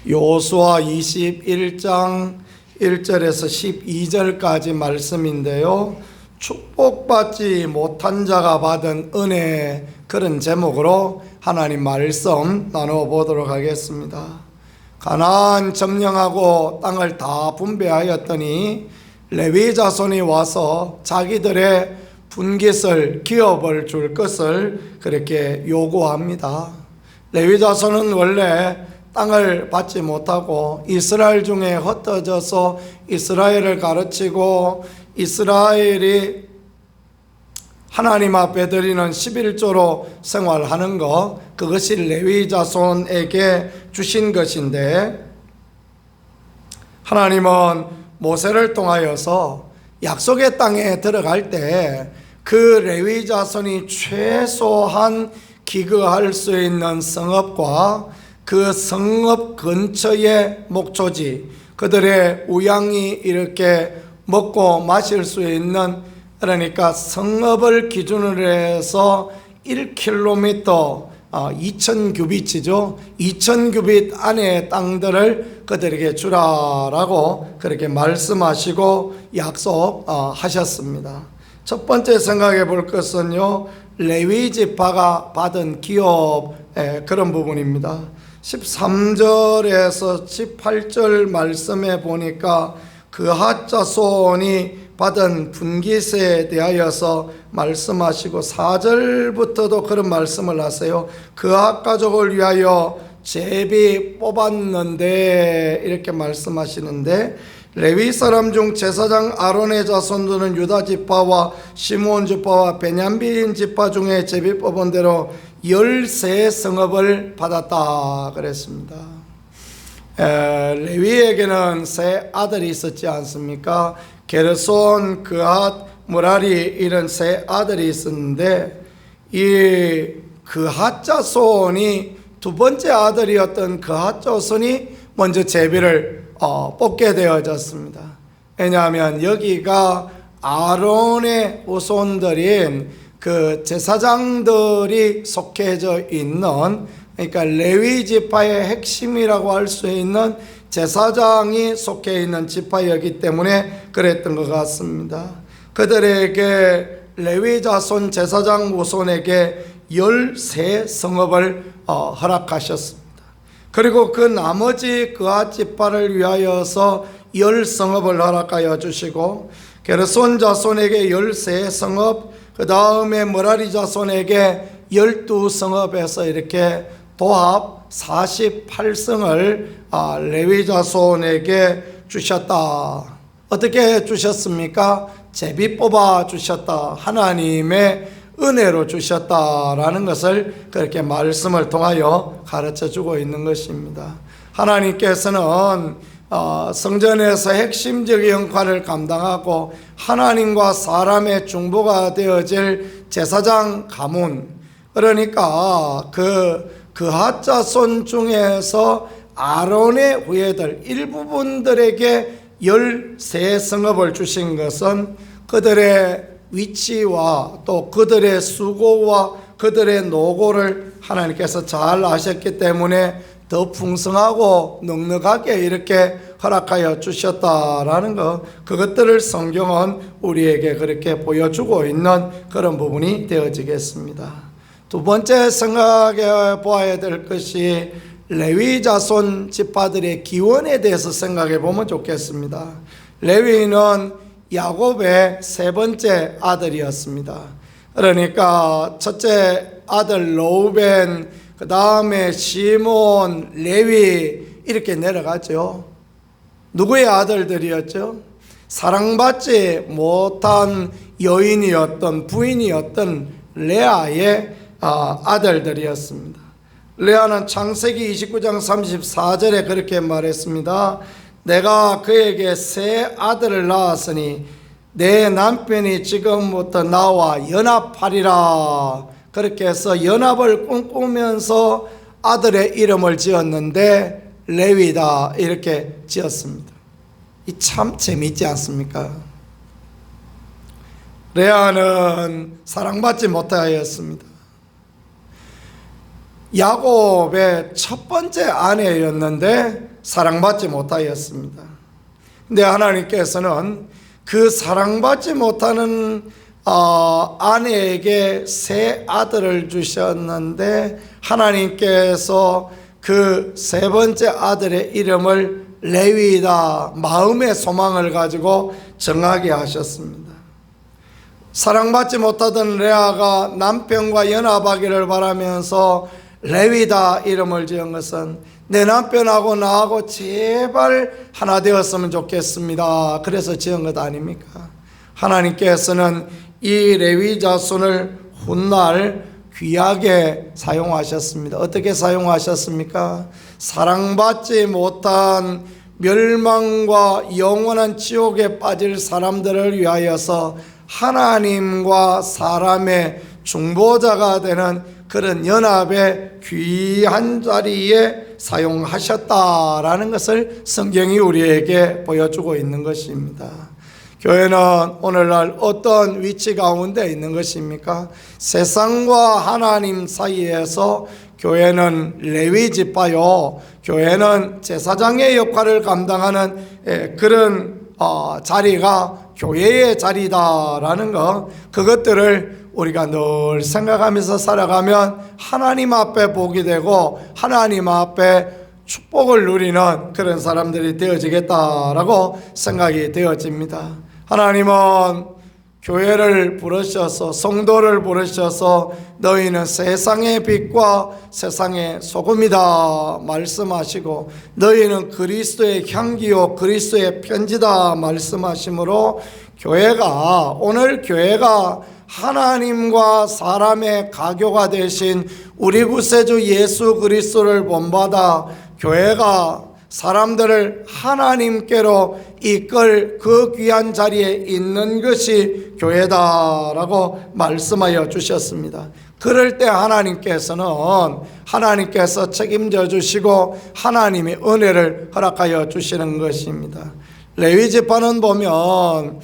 여호수아 21장 1절에서 12절까지 말씀인데요. 축복받지 못한 자가 받은 은혜, 그런 제목으로 하나님 말씀 나누어 보도록 하겠습니다. 가나안 점령하고 땅을 다 분배하였더니 레위 자손이 와서 자기들의 분깃을, 기업을 줄 것을 그렇게 요구합니다. 레위 자손은 원래 땅을 받지 못하고 이스라엘 중에 흩어져서 이스라엘을 가르치고 이스라엘이 하나님 앞에 드리는 11조로 생활하는 것, 그것이 레위 자손에게 주신 것인데, 하나님은 모세를 통하여서 약속의 땅에 들어갈 때 그 레위 자손이 최소한 기거할 수 있는 성읍과 그 성읍 근처의 목초지, 그들의 우양이 이렇게 먹고 마실 수 있는, 그러니까 성읍을 기준으로 해서 1km 2000규빗이죠. 2000규빗 안의 땅들을 그들에게 주라라고 그렇게 말씀하시고 약속하셨습니다. 첫 번째 생각해 볼 것은요, 레위 지파가 받은 기업의 그런 부분입니다. 13절에서 18절 말씀에 보니까 그핫 자손이 받은 분깃에 대하여서 말씀하시고 4절부터도 그런 말씀을 하세요. 그핫 가족을 위하여 제비 뽑았는데 이렇게 말씀하시는데, 레위 사람 중 제사장 아론의 자손들은 유다 지파와 시므온 지파와 베냐민 지파 중에 제비 뽑은 대로 13성읍을 받았다 그랬습니다. 레위에게는 세 아들이 있었지 않습니까? 게르손, 그핫, 무라리, 이런 세 아들이 있었는데, 이 그핫 자손이 두 번째 아들이었던 그핫 자손이 먼저 제비를 뽑게 되어졌습니다. 왜냐하면 여기가 아론의 후손들인 그 제사장들이 속해져 있는, 그러니까 레위 지파의 핵심이라고 할 수 있는 제사장이 속해 있는 지파이기 때문에 그랬던 것 같습니다. 그들에게, 레위 자손 제사장 후손에게 13성읍을 허락하셨습니다. 그리고 그 나머지 그핫 지파를 위하여서 10성읍을 허락하여 주시고, 게르손 자손에게 13성읍, 그 다음에 머라리 자손에게 12성읍에서 이렇게 도합 48성을 레위 자손에게 주셨다. 어떻게 주셨습니까? 제비 뽑아 주셨다. 하나님의 은혜로 주셨다라는 것을 그렇게 말씀을 통하여 가르쳐 주고 있는 것입니다. 하나님께서는 성전에서 핵심적인 역할을 감당하고 하나님과 사람의 중보가 되어질 제사장 가문, 그러니까 그핫 자손 중에서 아론의 후예들 일부분들에게 13성읍을 주신 것은 그들의 위치와 또 그들의 수고와 그들의 노고를 하나님께서 잘 아셨기 때문에 더 풍성하고 넉넉하게 이렇게 허락하여 주셨다라는 것, 그것들을 성경은 우리에게 그렇게 보여주고 있는 그런 부분이 되어지겠습니다. 두 번째 생각해 보아야 될 것이 레위 자손 지파들의 기원에 대해서 생각해 보면 좋겠습니다. 레위는 야곱의 세 번째 아들이었습니다. 그러니까 첫째 아들 르우벤, 그 다음에 시몬, 레위 이렇게 내려가죠. 누구의 아들들이었죠? 사랑받지 못한 여인이었던, 부인이었던 레아의 아들들이었습니다. 레아는 창세기 29장 34절에 그렇게 말했습니다. 내가 그에게 세 아들을 낳았으니 내 남편이 지금부터 나와 연합하리라. 그렇게 해서 연합을 꿈꾸면서 아들의 이름을 지었는데 레위다 이렇게 지었습니다. 이 참 재미있지 않습니까? 레아는 사랑받지 못하였습니다. 야곱의 첫 번째 아내였는데 사랑받지 못하였습니다. 근데 하나님께서는 그 사랑받지 못하는 아내에게 세 아들을 주셨는데 하나님께서 그 세 번째 아들의 이름을 레위다, 마음의 소망을 가지고 정하게 하셨습니다. 사랑받지 못하던 레아가 남편과 연합하기를 바라면서 레위다 이름을 지은 것은 내 남편하고 나하고 제발 하나 되었으면 좋겠습니다. 그래서 지은 것 아닙니까? 하나님께서는 이 레위 자손을 훗날 귀하게 사용하셨습니다. 어떻게 사용하셨습니까? 사랑받지 못한 멸망과 영원한 지옥에 빠질 사람들을 위하여서 하나님과 사람의 중보자가 되는 그런 연합의 귀한 자리에 사용하셨다라는 것을 성경이 우리에게 보여주고 있는 것입니다. 교회는 오늘날 어떤 위치 가운데 있는 것입니까? 세상과 하나님 사이에서 교회는 레위 지파요, 교회는 제사장의 역할을 감당하는 그런 자리가 교회의 자리다라는 것, 그것들을 우리가 늘 생각하면서 살아가면 하나님 앞에 복이 되고 하나님 앞에 축복을 누리는 그런 사람들이 되어지겠다라고 생각이 되어집니다. 하나님은 교회를 부르셔서, 성도를 부르셔서 너희는 세상의 빛과 세상의 소금이다 말씀하시고 너희는 그리스도의 향기요 그리스도의 편지다 말씀하시므로 오늘 교회가 하나님과 사람의 가교가 되신 우리 구세주 예수 그리스도를 본받아 교회가 사람들을 하나님께로 이끌 그 귀한 자리에 있는 것이 교회다라고 말씀하여 주셨습니다. 그럴 때 하나님께서 책임져 주시고 하나님의 은혜를 허락하여 주시는 것입니다. 레위 지파는 보면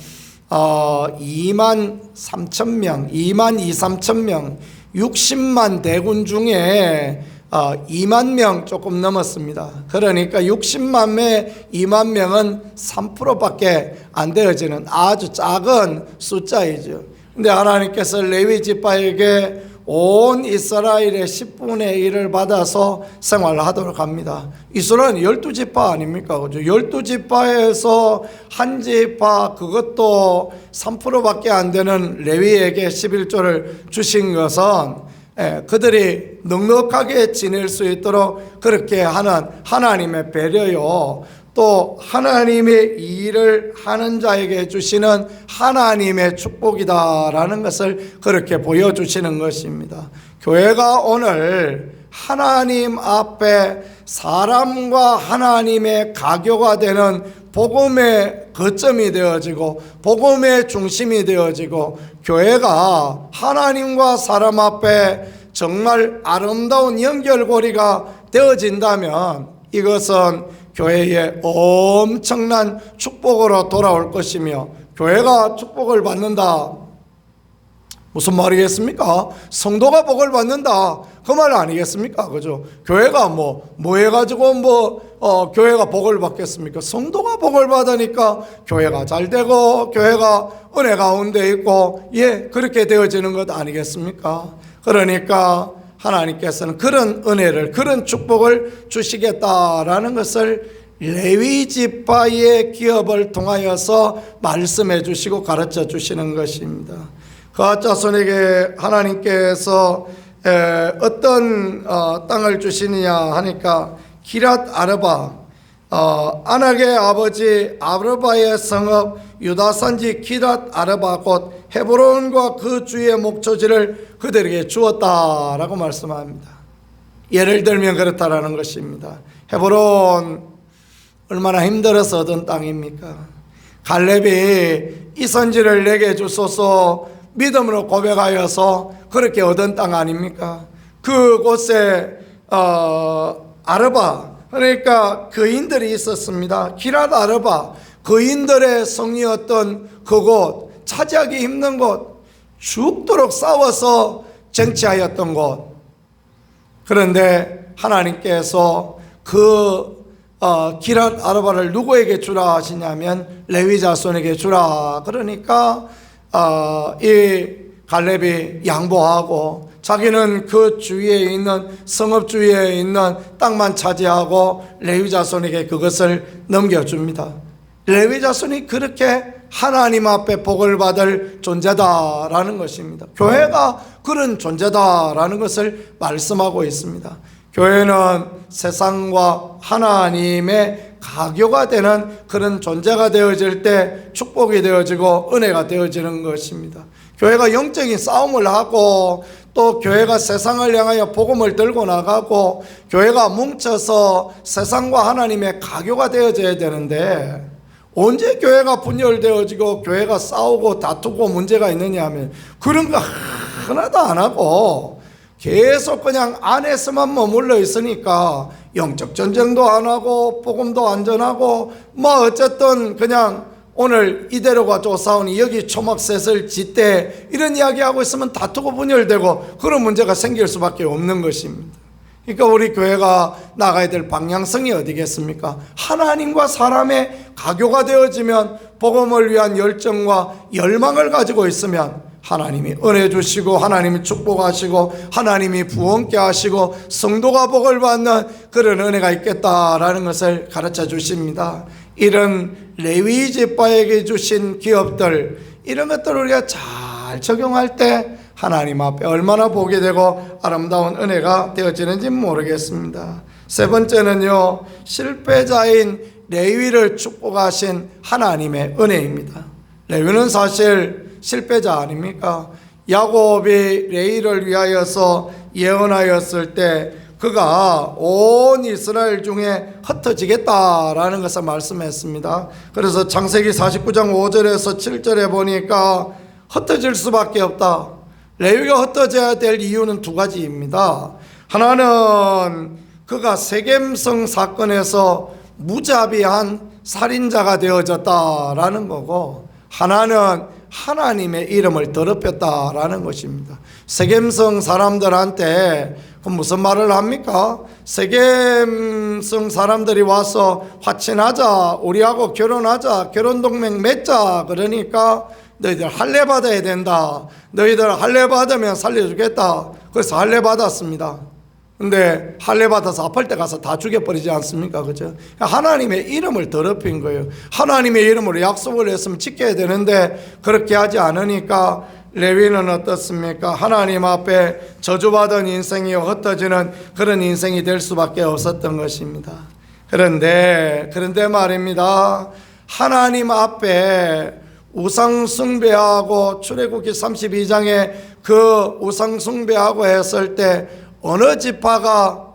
2만 3천 명, 2만 2, 3천 명, 60만 대군 중에 2만 명 조금 넘었습니다. 그러니까 60만 명, 2만 명은 3%밖에 안 되어지는 아주 작은 숫자이죠. 근데 하나님께서 레위 지파에게 온 이스라엘의 10분의 1을 받아서 생활하도록 합니다. 이스라엘은 12지파 아닙니까? 그죠? 12지파에서 한 지파, 그것도 3%밖에 안 되는 레위에게 11조를 주신 것은 그들이 넉넉하게 지낼 수 있도록 그렇게 하는 하나님의 배려요, 또 하나님의 일을 하는 자에게 주시는 하나님의 축복이다라는 것을 그렇게 보여주시는 것입니다. 교회가 오늘 하나님 앞에 사람과 하나님의 가교가 되는 복음의 거점이 되어지고 복음의 중심이 되어지고 교회가 하나님과 사람 앞에 정말 아름다운 연결고리가 되어진다면 이것은 교회의 엄청난 축복으로 돌아올 것이며, 교회가 축복을 받는다 무슨 말이겠습니까? 성도가 복을 받는다 그 말 아니겠습니까? 그죠? 교회가 뭐 해가지고 교회가 복을 받겠습니까? 성도가 복을 받으니까 교회가 잘 되고 교회가 은혜 가운데 있고 그렇게 되어지는 것 아니겠습니까? 그러니까 하나님께서는 그런 은혜를, 그런 축복을 주시겠다라는 것을 레위 지파의 기업을 통하여서 말씀해 주시고 가르쳐 주시는 것입니다. 그앗 자손에게 하나님께서 어떤 땅을 주시느냐 하니까 기랏 아르바, 아낙의 아버지 아르바의 성읍 유다 산지 기랏 아르바 곧 헤브론과 그 주의 목초지를 그들에게 주었다라고 말씀합니다. 예를 들면 그렇다라는 것입니다. 헤브론 얼마나 힘들어서 얻은 땅입니까? 갈렙이 이 선지를 내게 주소서 믿음으로 고백하여서 그렇게 얻은 땅 아닙니까? 그곳에 아르바, 그러니까 거인들이 있었습니다. 기랏 아르바, 거인들의 성이었던 그곳, 차지하기 힘든 곳, 죽도록 싸워서 쟁취하였던 곳, 그런데 하나님께서 기랏 아르바를 누구에게 주라 하시냐면 레위 자손에게 주라. 그러니까 이 갈렙이 양보하고 자기는 그 주위에 있는 성읍 주위에 있는 땅만 차지하고 레위 자손에게 그것을 넘겨줍니다. 레위 자손이 그렇게 하나님 앞에 복을 받을 존재다라는 것입니다. 교회가 그런 존재다라는 것을 말씀하고 있습니다. 교회는 세상과 하나님의 가교가 되는 그런 존재가 되어질 때 축복이 되어지고 은혜가 되어지는 것입니다. 교회가 영적인 싸움을 하고 또 교회가 세상을 향하여 복음을 들고 나가고 교회가 뭉쳐서 세상과 하나님의 가교가 되어져야 되는데 언제 교회가 분열되어지고 교회가 싸우고 다투고 문제가 있느냐 하면 그런 거 하나도 안 하고 계속 그냥 안에서만 머물러 있으니까 영적 전쟁도 안 하고 복음도 안 전하고 뭐 어쨌든 그냥 오늘 이대로가 좋사오니 여기 초막셋을 짓대 이런 이야기하고 있으면 다투고 분열되고 그런 문제가 생길 수밖에 없는 것입니다. 그러니까 우리 교회가 나가야 될 방향성이 어디겠습니까? 하나님과 사람의 가교가 되어지면 복음을 위한 열정과 열망을 가지고 있으면 하나님이 은혜 주시고 하나님이 축복하시고 하나님이 부흥케 하시고 성도가 복을 받는 그런 은혜가 있겠다라는 것을 가르쳐 주십니다. 이런 레위 지파에게 주신 기업들 이런 것들을 우리가 잘 적용할 때 하나님 앞에 얼마나 복이 되고 아름다운 은혜가 되어지는지 모르겠습니다. 세 번째는요, 실패자인 레위를 축복하신 하나님의 은혜입니다. 레위는 사실 실패자 아닙니까? 야곱이 레위를 위하여서 예언하였을 때 그가 온 이스라엘 중에 흩어지겠다라는 것을 말씀했습니다. 그래서 창세기 49장 5절에서 7절에 보니까 흩어질 수밖에 없다. 레위가 흩어져야 될 이유는 두 가지입니다. 하나는 그가 세겜성 사건에서 무자비한 살인자가 되어졌다라는 거고, 하나는 하나님의 이름을 더럽혔다라는 것입니다. 세겜성 사람들한테 그 무슨 말을 합니까? 세겜성 사람들이 와서 화친하자, 우리하고 결혼하자, 결혼동맹 맺자. 그러니까 너희들 할례 받아야 된다. 너희들 할례 받으면 살려주겠다. 그래서 할례 받았습니다. 근데 할례 받아서 아플 때 가서 다 죽여버리지 않습니까? 그죠? 하나님의 이름을 더럽힌 거예요. 하나님의 이름으로 약속을 했으면 지켜야 되는데 그렇게 하지 않으니까 레위는 어떻습니까? 하나님 앞에 저주받은 인생이 흩어지는 그런 인생이 될 수밖에 없었던 것입니다. 그런데 말입니다. 하나님 앞에 우상 숭배하고 출애굽기 32장에 그 우상 숭배하고 했을 때 어느 지파가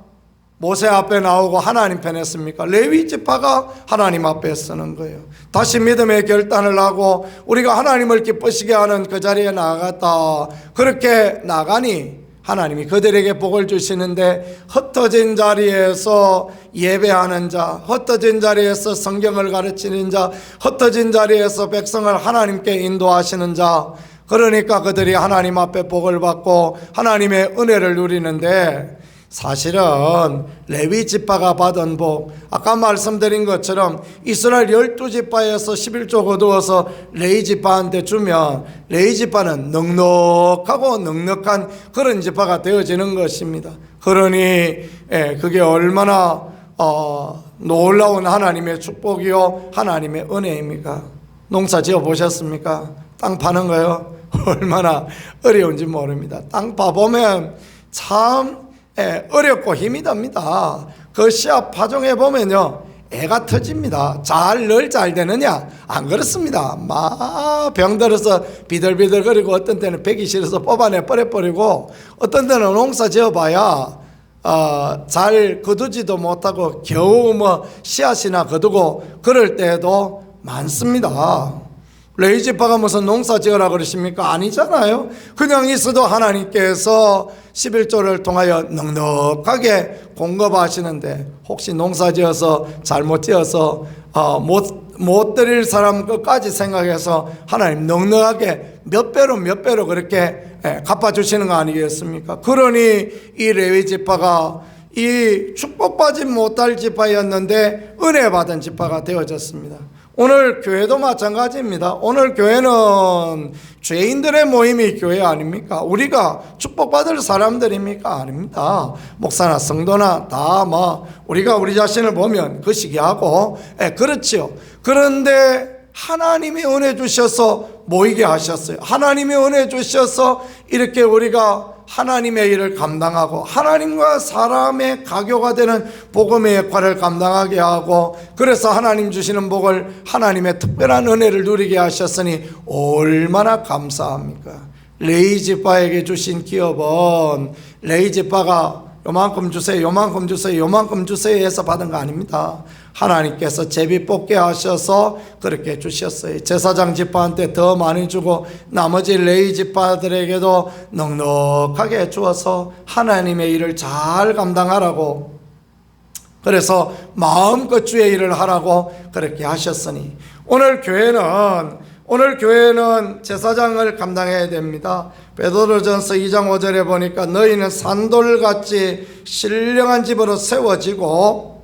모세 앞에 나오고 하나님 편에 섭니까? 레위 지파가 하나님 앞에 서는 거예요. 다시 믿음의 결단을 하고 우리가 하나님을 기쁘시게 하는 그 자리에 나아갔다. 그렇게 나가니 하나님이 그들에게 복을 주시는데, 흩어진 자리에서 예배하는 자, 흩어진 자리에서 성경을 가르치는 자, 흩어진 자리에서 백성을 하나님께 인도하시는 자, 그러니까 그들이 하나님 앞에 복을 받고 하나님의 은혜를 누리는데, 사실은 레위 지파가 받은 복, 아까 말씀드린 것처럼 이스라엘 12지파에서 11조 거두어서 레위 지파한테 주면 레위 지파는 넉넉하고 넉넉한 그런 지파가 되어지는 것입니다. 그러니 그게 얼마나 놀라운 하나님의 축복이요 하나님의 은혜입니까? 농사 지어 보셨습니까? 땅 파는 거요? 얼마나 어려운지 모릅니다. 땅 파보면 참 어렵고 힘이 듭니다. 그 씨앗 파종해 보면요, 애가 터집니다. 늘 잘 되느냐? 안 그렇습니다. 막 병들어서 비들비들거리고, 어떤 때는 배기 싫어서 뽑아내 버려버리고, 어떤 때는 농사 지어봐야 잘 거두지도 못하고 겨우 씨앗이나 거두고 그럴 때도 많습니다. 레위 지파가 무슨 농사 지으라 그러십니까? 아니잖아요. 그냥 있어도 하나님께서 11조를 통하여 넉넉하게 공급하시는데, 혹시 농사 지어서 잘못 지어서 못 드릴 사람 끝까지 생각해서 하나님 넉넉하게 몇 배로 그렇게 갚아주시는 거 아니겠습니까? 그러니 이 레위 지파가 이 축복받지 못할 지파였는데 은혜 받은 지파가 되어졌습니다. 오늘 교회도 마찬가지입니다. 오늘 교회는 죄인들의 모임이 교회 아닙니까? 우리가 축복받을 사람들입니까? 아닙니다. 목사나 성도나 다 우리가 우리 자신을 보면 그 시기하고 그렇지요. 그런데 하나님이 은혜 주셔서 모이게 하셨어요. 하나님이 은혜 주셔서 이렇게 우리가 하나님의 일을 감당하고 하나님과 사람의 가교가 되는 복음의 역할을 감당하게 하고, 그래서 하나님 주시는 복을, 하나님의 특별한 은혜를 누리게 하셨으니 얼마나 감사합니까? 레위 지파에게 주신 기업은 레위 지파가 요만큼 주세요, 요만큼 주세요, 요만큼 주세요 해서 받은 거 아닙니다. 하나님께서 제비 뽑게 하셔서 그렇게 주셨어요. 제사장 지파한테 더 많이 주고 나머지 레위 지파들에게도 넉넉하게 주어서 하나님의 일을 잘 감당하라고, 그래서 마음껏 주의 일을 하라고 그렇게 하셨으니 오늘 교회는 제사장을 감당해야 됩니다. 베드로전서 2장 5절에 보니까 너희는 산돌같이 신령한 집으로 세워지고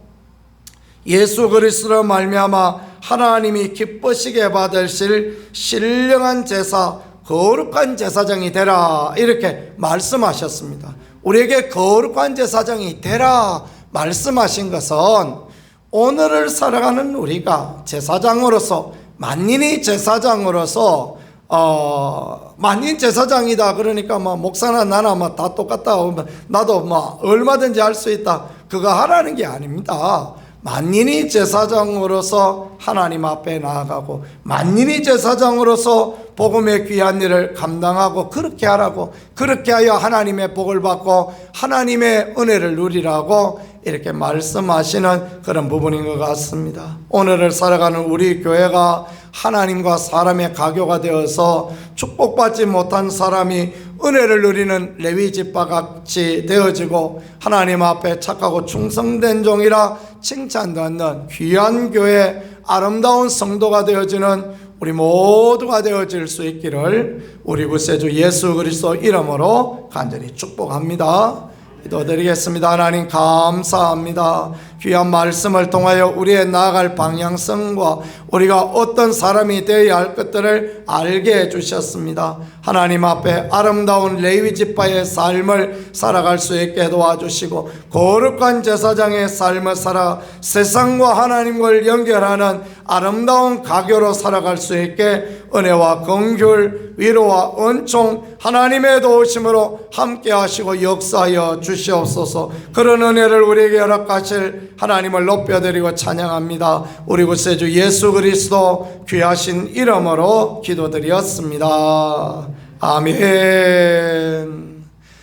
예수 그리스도로 말미암아 하나님이 기쁘시게 받으실 신령한 제사, 거룩한 제사장이 되라, 이렇게 말씀하셨습니다. 우리에게 거룩한 제사장이 되라 말씀하신 것은 오늘을 살아가는 우리가 제사장으로서, 만인이 제사장으로서 만인 제사장이다 그러니까 목사나 나나 다 똑같다, 나도 얼마든지 할 수 있다, 그거 하라는 게 아닙니다. 만인이 제사장으로서 하나님 앞에 나아가고 만인이 제사장으로서 복음의 귀한 일을 감당하고 그렇게 하라고, 그렇게 하여 하나님의 복을 받고 하나님의 은혜를 누리라고 이렇게 말씀하시는 그런 부분인 것 같습니다. 오늘을 살아가는 우리 교회가 하나님과 사람의 가교가 되어서 축복받지 못한 사람이 은혜를 누리는 레위 지파 같이 되어지고 하나님 앞에 착하고 충성된 종이라 칭찬받는 귀한 교회, 아름다운 성도가 되어지는 우리 모두가 되어질 수 있기를 우리 구세주 예수 그리스도 이름으로 간절히 축복합니다. 기도드리겠습니다. 하나님 감사합니다. 귀한 말씀을 통하여 우리의 나아갈 방향성과 우리가 어떤 사람이 되어야 할 것들을 알게 해주셨습니다. 하나님 앞에 아름다운 레위 지파의 삶을 살아갈 수 있게 도와주시고 거룩한 제사장의 삶을 살아 세상과 하나님을 연결하는 아름다운 가교로 살아갈 수 있게 은혜와 긍휼, 위로와 은총, 하나님의 도우심으로 함께 하시고 역사하여 주시옵소서. 그런 은혜를 우리에게 허락하실 하나님을 높여드리고 찬양합니다. 우리 구세주 예수 그리스도 귀하신 이름으로 기도드렸습니다. 아멘.